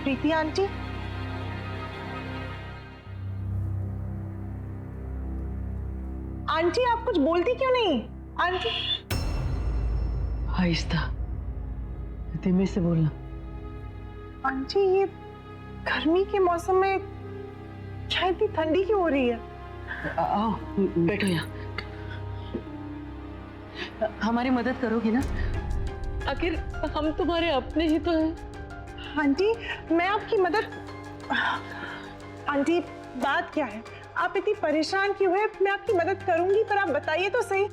प्रीति aunty, aunty आप कुछ बोलती क्यों नहीं? आंटी। आहिस्ता, धीमे से बोलना। आंटी ये गर्मी के मौसम में क्या इतनी ठंडी क्यों हो रही है? आओ बैठो यहाँ। हमारी मदद करोगी ना? आखिर हम तुम्हारे अपने ही तो हैं। आंटी मैं आपकी मदद। आंटी बात क्या है? आप इतनी परेशान क्यों है? मैं आपकी मदद करूंगी, पर आप बताइए तो सही।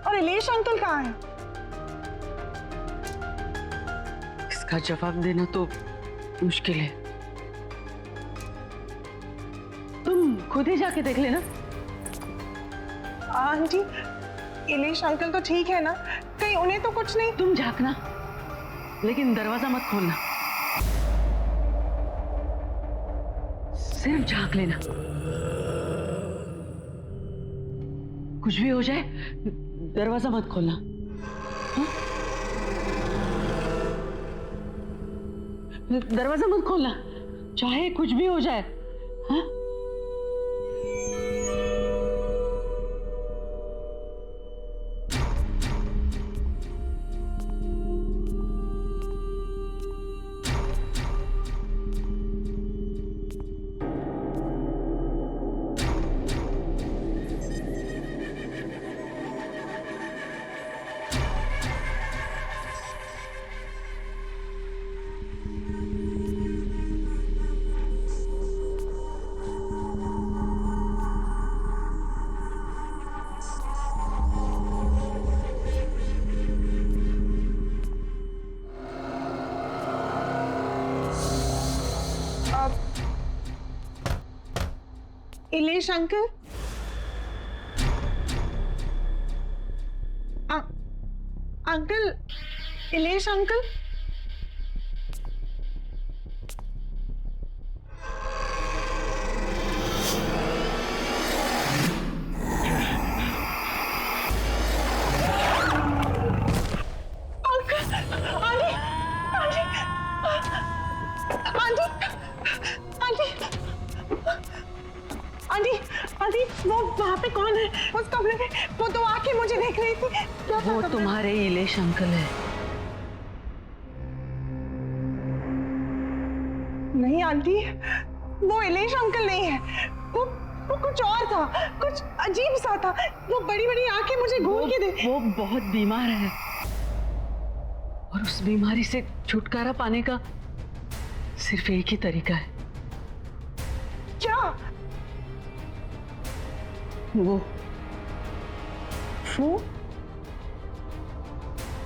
और इलेश अंकल कहाँ हैं? इसका जवाब देना तो मुश्किल है। तुम खुद ही जाके देख लेना। आंटी इलेश अंकल तो ठीक है ना? कहीं उन्हें तो कुछ नहीं? तुम झांकना, लेकिन दरवाजा मत खोलना। सिर्फ झांक लेना। कुछ भी हो जाए दरवाजा मत खोलना। हाँ? दरवाजा मत खोलना, चाहे कुछ भी हो जाए। हाँ? Ilesh uncle, uncle, Ilesh uncle. Aunty वो वहाँ पे कौन है? उस कमरे में वो तो आके मुझे देख रही थी। क्या वो तुम्हारे इलेश अंकल है। नहीं आंटी, वो इलेश अंकल नहीं है। वो कुछ और था, कुछ अजीब सा था। वो बड़ी बड़ी आंखें मुझे घूर के दे। वो बहुत बीमार है और उस बीमारी से छुटकारा पाने का सिर्फ एक ही तरीका है। क्या? वो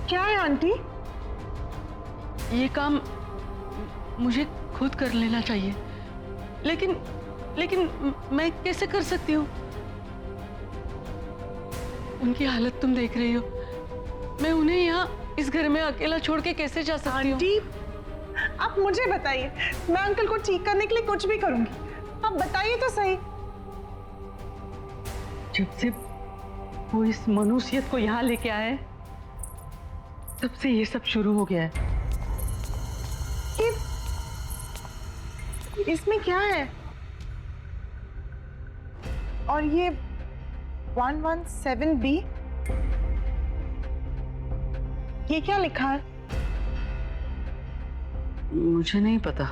क्या है आंटी? ये काम मुझे खुद कर लेना चाहिए, लेकिन मैं कैसे कर सकती हूँ? उनकी हालत तुम देख रही हो। मैं उन्हें यहाँ इस घर में अकेला छोड़ के कैसे जा सकती हूँ? आंटी आप मुझे बताइए, मैं अंकल को ठीक करने के लिए कुछ भी करूंगी। आप बताइए तो सही। जब से वो इस मनुष्यत को यहाँ लेके आए तब से ये सब शुरू हो गया है। इसमें क्या है? और ये 117B, ये क्या लिखा है? मुझे नहीं पता।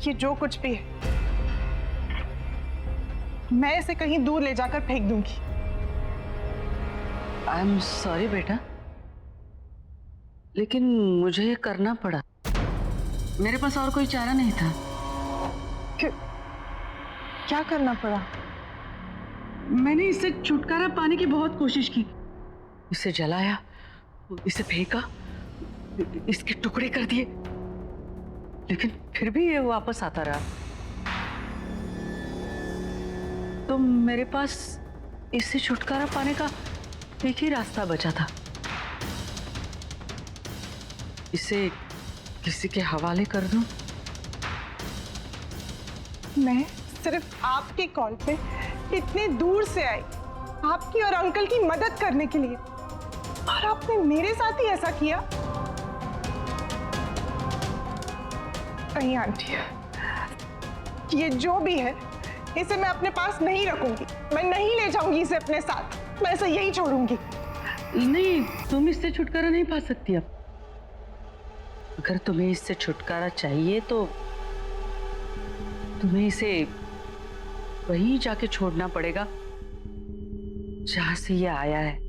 ये जो कुछ भी है, मैं इसे कहीं दूर ले जाकर फेंक दूंगी। आई एम सॉरी बेटा, लेकिन मुझे ये करना पड़ा। मेरे पास और कोई चारा नहीं था। क्या करना पड़ा? मैंने इससे छुटकारा पाने की बहुत कोशिश की। इसे जलाया, इसे फेंका, इसके टुकड़े कर दिए, लेकिन फिर भी ये वापस आता रहा। तो मेरे पास इससे छुटकारा पाने का एक ही रास्ता बचा था। इसे किसी के हवाले कर दूं? मैं सिर्फ आपके कॉल पे इतने दूर से आई, आपकी और अंकल की मदद करने के लिए। और आपने मेरे साथ ही ऐसा किया? नहीं आंटी, ये जो भी है इसे मैं अपने पास नहीं रखूंगी। मैं नहीं ले जाऊंगी इसे अपने साथ। मैं इसे यही छोड़ूंगी। नहीं, तुम इससे छुटकारा नहीं पा सकती अब। अगर तुम्हें इससे छुटकारा चाहिए तो तुम्हें इसे वहीं जाके छोड़ना पड़ेगा जहां से ये आया है।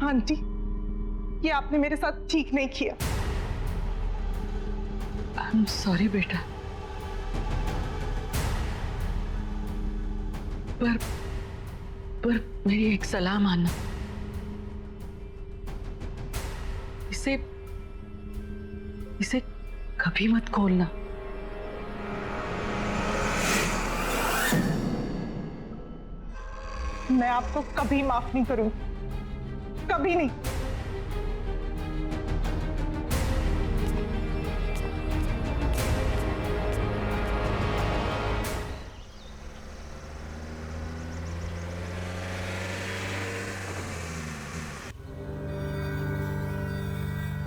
आंटी, ये आपने मेरे साथ ठीक नहीं किया। आई एम सॉरी बेटा, पर मेरी एक सलाह मानना। इसे इसे कभी मत खोलना। मैं आपको कभी माफ नहीं करूंगी, कभी नहीं।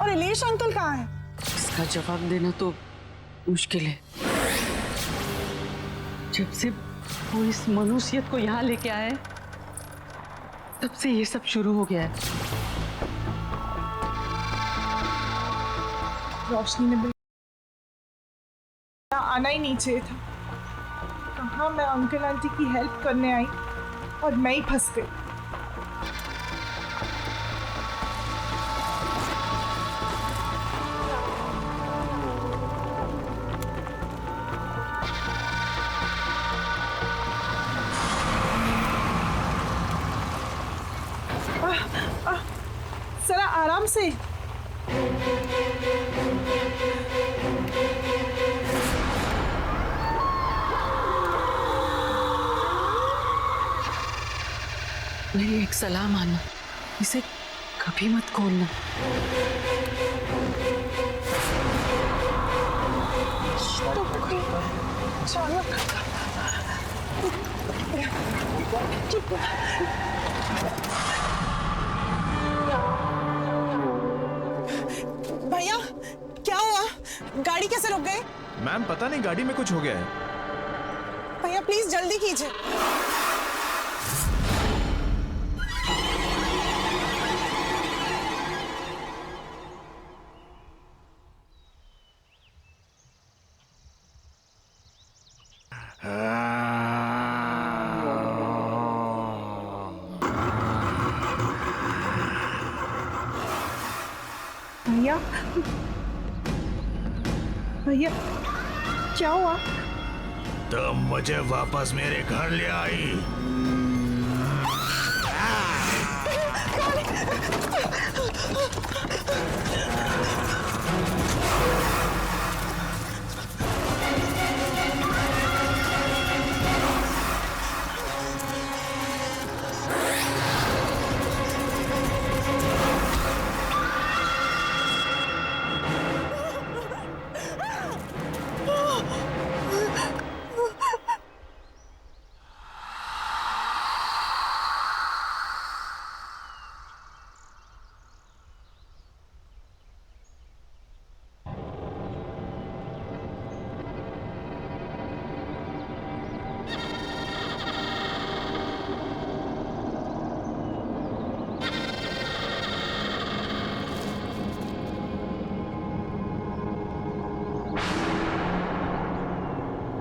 और इलेश अंकल कहाँ है? इसका जवाब देना तो मुश्किल है। जब से वो इस मनुष्यत को यहाँ लेके आए तब से ये सब शुरू हो गया है। रोशनी ने बिल्कुल आना ही नहीं चाहिए था। कहाँ मैं अंकल आंटी की हेल्प करने आई और मैं ही फंस गई। जरा आराम से। मेरी एक सलाह मानना, इसे कभी मत खोलना। तो कोई अचानक चुप। भैया, क्या हुआ? गाड़ी कैसे रुक गई? मैम पता नहीं, गाड़ी में कुछ हो गया है। भैया प्लीज जल्दी कीजिए। भैया, भैया क्या हुआ? तुम मुझे वापस मेरे घर ले आई।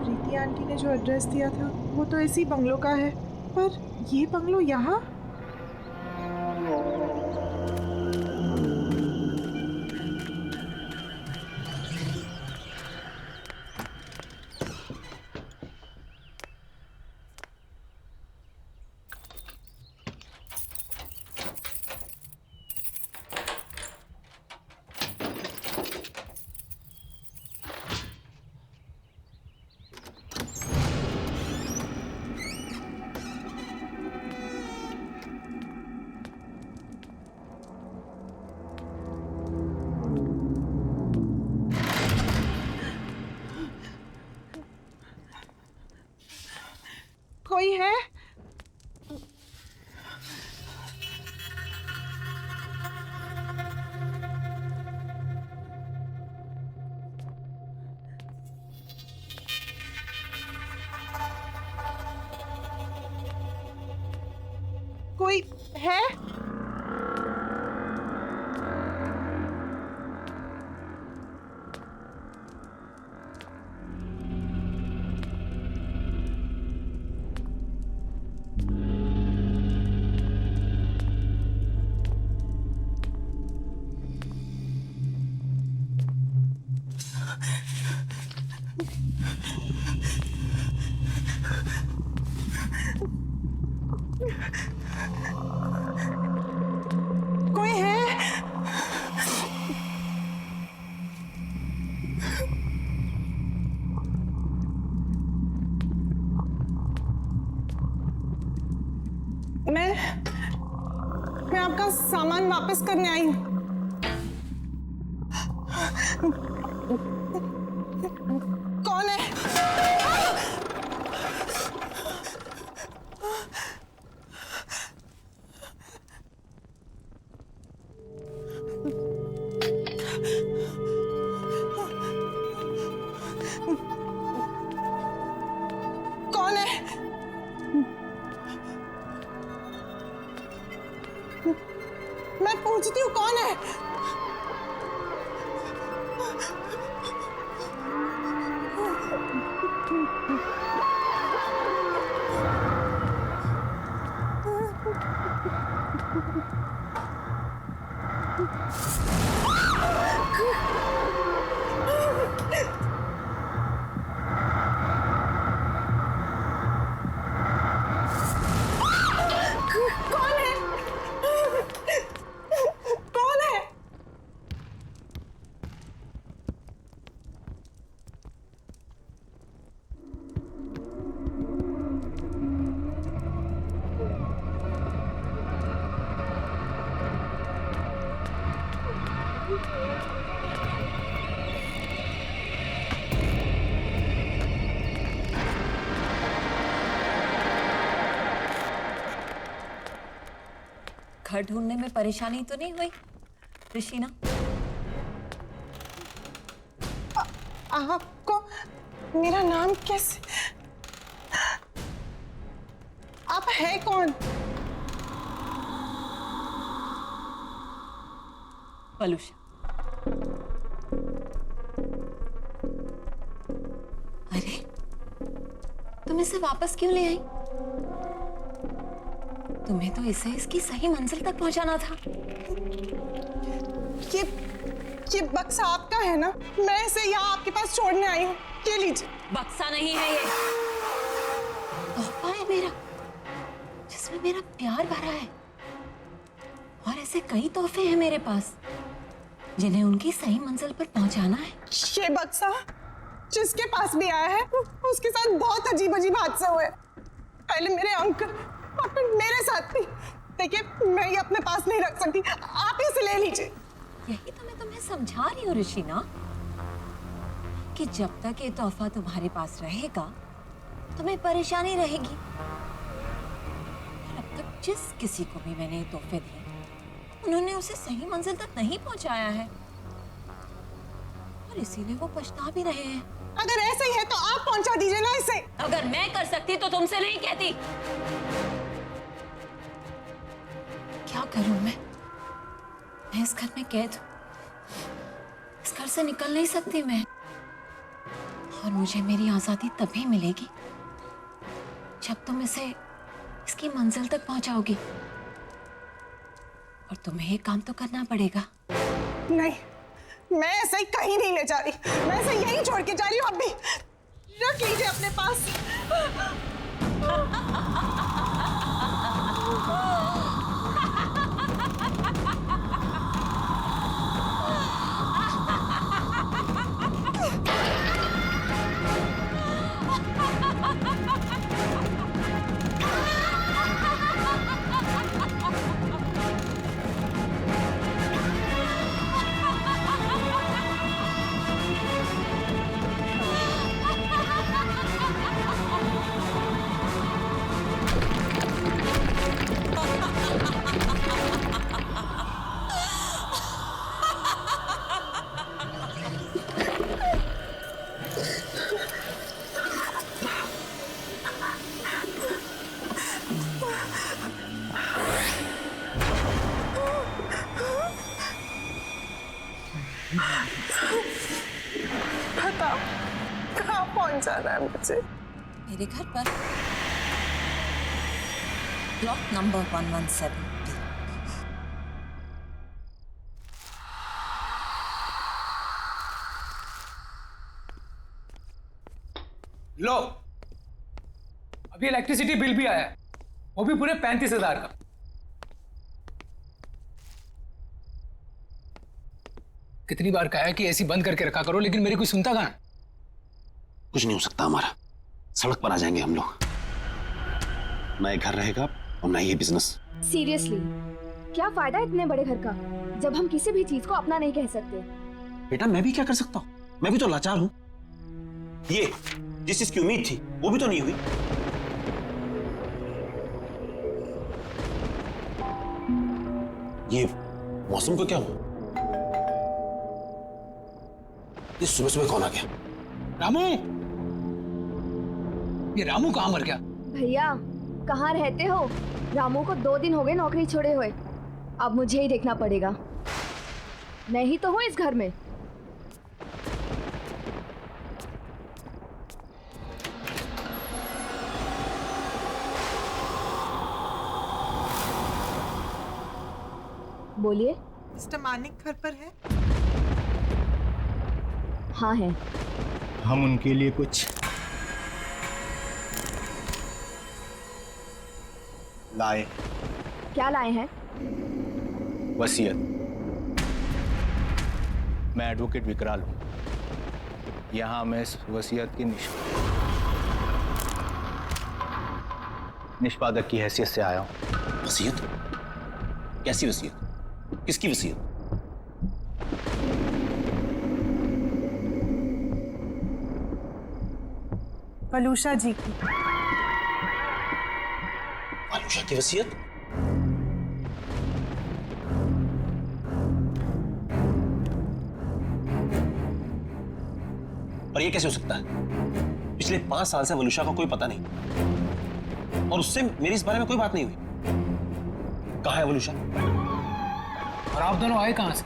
प्रीति आंटी ने जो एड्रेस दिया था वो तो इसी बंगलो का है, पर ये बंगलो यहाँ? कोई है? कोई है? कोई है? मैं आपका सामान वापस करने आई हूँ। कौन है? कौन है? मैं पूछती हूँ कौन है? कौन है? कौन है? घर ढूंढने में परेशानी तो नहीं हुई ऋषिना? आपको मेरा नाम कैसे? आप है कौन? पलूषा। अरे तुम इसे वापस क्यों ले आई? तुम्हें तो इसे इसकी सही मंजिल तक पहुंचाना था। ये बक्सा आपका है ना? मैं इसे यहाँ आपके पास छोड़ने आई हूँ। ये लीजिए। बक्सा नहीं है ये, तोहफा है मेरा, जिसमें मेरा प्यार भरा है। और ऐसे कई तोहफे हैं मेरे पास जिन्हें उनकी सही मंजिल पर पहुंचाना है। ये बक्सा जिसके पास भी आया है उसके साथ बहुत अजीब अजीब हादसे हुए। पहले मेरे अंकल और फिर मेरे साथ भी। देखिए मैं ये अपने पास नहीं रख सकती, आप इसे ले लीजिए। यही तो मैं तुम्हें समझा रही हूँ ऋषिना, कि जब तक ये तोहफा तुम्हारे पास रहेगा तुम्हें परेशानी रहेगी। और अब तक जिस किसी को भी मैंने ये तोहफे दिए उन्होंने उसे सही मंजिल तक नहीं पहुंचाया है, और इसीलिए वो पछता भी रहे हैं। अगर ऐसा ही है तो आप पहुंचा दीजिए ना इसे। अगर मैं कर सकती तो तुमसे नहीं कहती। क्या करूं मैं इस घर में कैद हूं। इस घर से निकल नहीं सकती मैं, और मुझे मेरी आजादी तभी मिलेगी जब तुम इसे इसकी मंजिल तक पहुंचाओगी। और तुम्हें ये काम तो करना पड़ेगा। नहीं, मैं ऐसे ही कहीं नहीं ले जा रही, मैं इसे यहीं छोड़ के जा रही हूँ। अब भी रख लीजिए अपने पास। पहुंचाना है मुझे? मेरे घर पर, प्लॉट नंबर 117B। लो, अभी इलेक्ट्रिसिटी बिल भी आया है, वो भी पूरे 35,000 का। कितनी बार कहा है कि एसी बंद करके रखा करो, लेकिन मेरी कोई सुनता कहाँ है? कुछ नहीं हो सकता हमारा, सड़क पर आ जाएंगे हम लोग। ना ये घर रहेगा और ना ये बिजनेस। सीरियसली, क्या फायदा इतने बड़े घर का जब हम किसी भी चीज को अपना नहीं कह सकते। बेटा मैं भी क्या कर सकता हूँ, मैं भी तो लाचार हूँ। ये जिस चीज की उम्मीद थी वो भी तो नहीं हुई। ये मौसम को क्या हुआ? ये सुबह सुबह कौन आ गया? रामू, ये रामू कहाँ मर गया? भैया कहाँ रहते हो? रामू को 2 दिन हो गए नौकरी छोड़े हुए। अब मुझे ही देखना पड़ेगा। मैं ही तो हूँ इस घर में। बोलिए। मिस्टर मानिक घर पर है? हाँ है। हम उनके लिए कुछ लाए। क्या लाए हैं? वसीयत। मैं एडवोकेट विकराल हूं। यहां मैं इस वसीयत की निष्पादक की हैसियत से आया हूं। वसीयत? कैसी वसीयत? किसकी वसीयत? वलूषा जी की। आलूषा की वसीयत? पर यह कैसे हो सकता है? पिछले 5 साल से वलूषा का कोई पता नहीं, और उससे मेरी इस बारे में कोई बात नहीं हुई। कहाँ है वलूषा? और आप दोनों आए कहां से?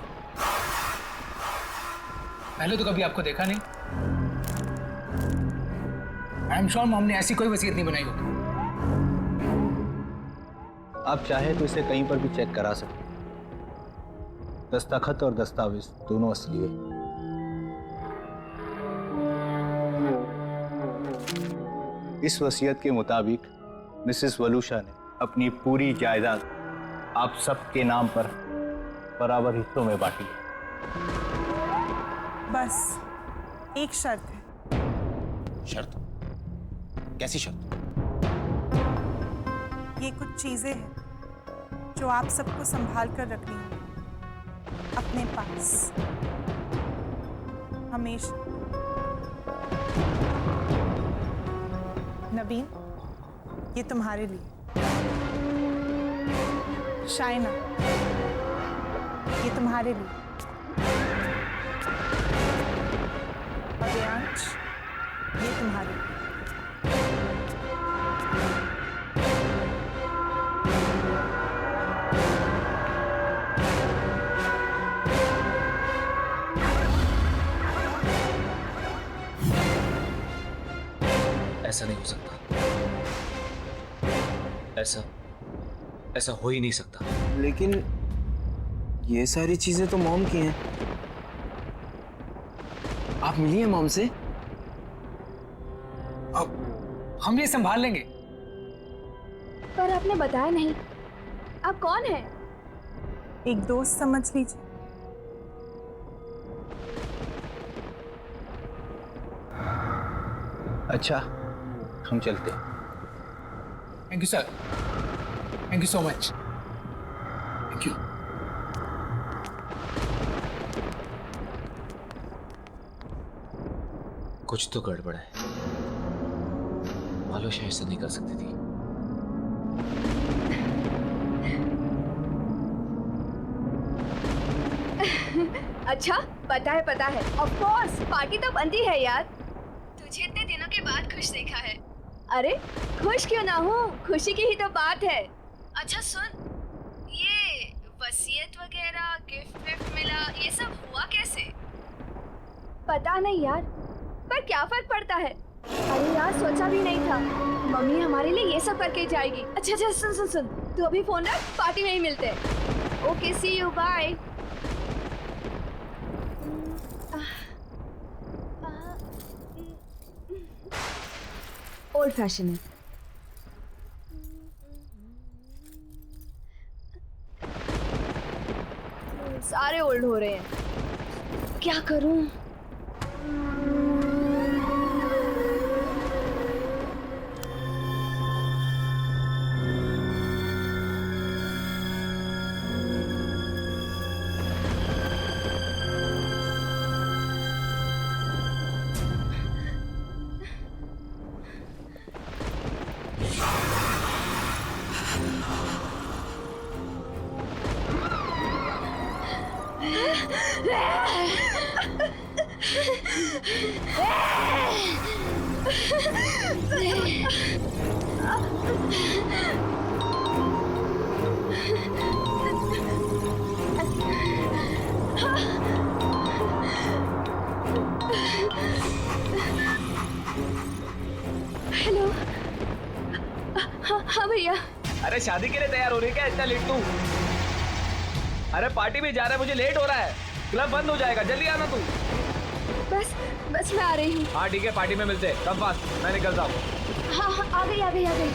पहले तो कभी आपको देखा नहीं। आई एम श्योर मॉम ने ऐसी कोई वसीयत नहीं बनाई होगी। आप चाहे तो इसे कहीं पर भी चेक करा सकते हैं। दस्तखत और दस्तावेज दोनों असली है। इस वसीयत के मुताबिक मिसेस वलूषा ने अपनी पूरी जायदाद आप सबके नाम पर बराबर हिस्सों में बांटी है। बस एक शर्त है। शर्त? कैसी शर्त? ये कुछ चीजें हैं जो आप सबको संभाल कर रखनी होगी अपने पास हमेशा। नबीन, ये तुम्हारे लिए। शाइना, ये तुम्हारे लिए। और देयांश, ये तुम्हारे लिए। ऐसा नहीं हो सकता। ऐसा हो ही नहीं सकता। लेकिन ये सारी चीजें तो मॉम की हैं। आप मिलिए मॉम से। अब हम ये संभाल लेंगे। पर आपने बताया नहीं, आप कौन हैं? एक दोस्त समझ लीजिए। अच्छा, हम चलते हैं। Thank you sir, thank you so much. Thank you. कुछ तो गड़बड़ है। वलूषा ऐसा नहीं कर सकती थी। अच्छा, पता है। ऑफ कोर्स, पार्टी तो बनती है यार। तुझे इतने दिनों के बाद खुश देखा है। अरे खुश क्यों ना हूँ, खुशी की ही तो बात है। अच्छा सुन, ये वसीयत वगैरह गिफ्ट विफ्ट मिला, ये सब हुआ कैसे? पता नहीं यार, पर क्या फर्क पड़ता है? अरे यार, सोचा भी नहीं था मम्मी हमारे लिए ये सब करके जाएगी। अच्छा अच्छा, सुन सुन सुन, तू अभी फोन रख, पार्टी में ही मिलते हैं। Okay, see you, bye. Old fashion है। सारे ओल्ड हो रहे हैं, क्या करूं? हेलो। हाँ भैया। अरे शादी के लिए तैयार हो रही है क्या इतना लेट तू? अरे पार्टी में जा रहा है, मुझे लेट हो रहा है, क्लब बंद हो जाएगा, जल्दी आना तू। बस बस मैं आ रही हूँ। हाँ ठीक है, पार्टी में मिलते हैं, कब फास्ट, मैं निकलता हूँ। हाँ हाँ, आ गई आ गई आ गई।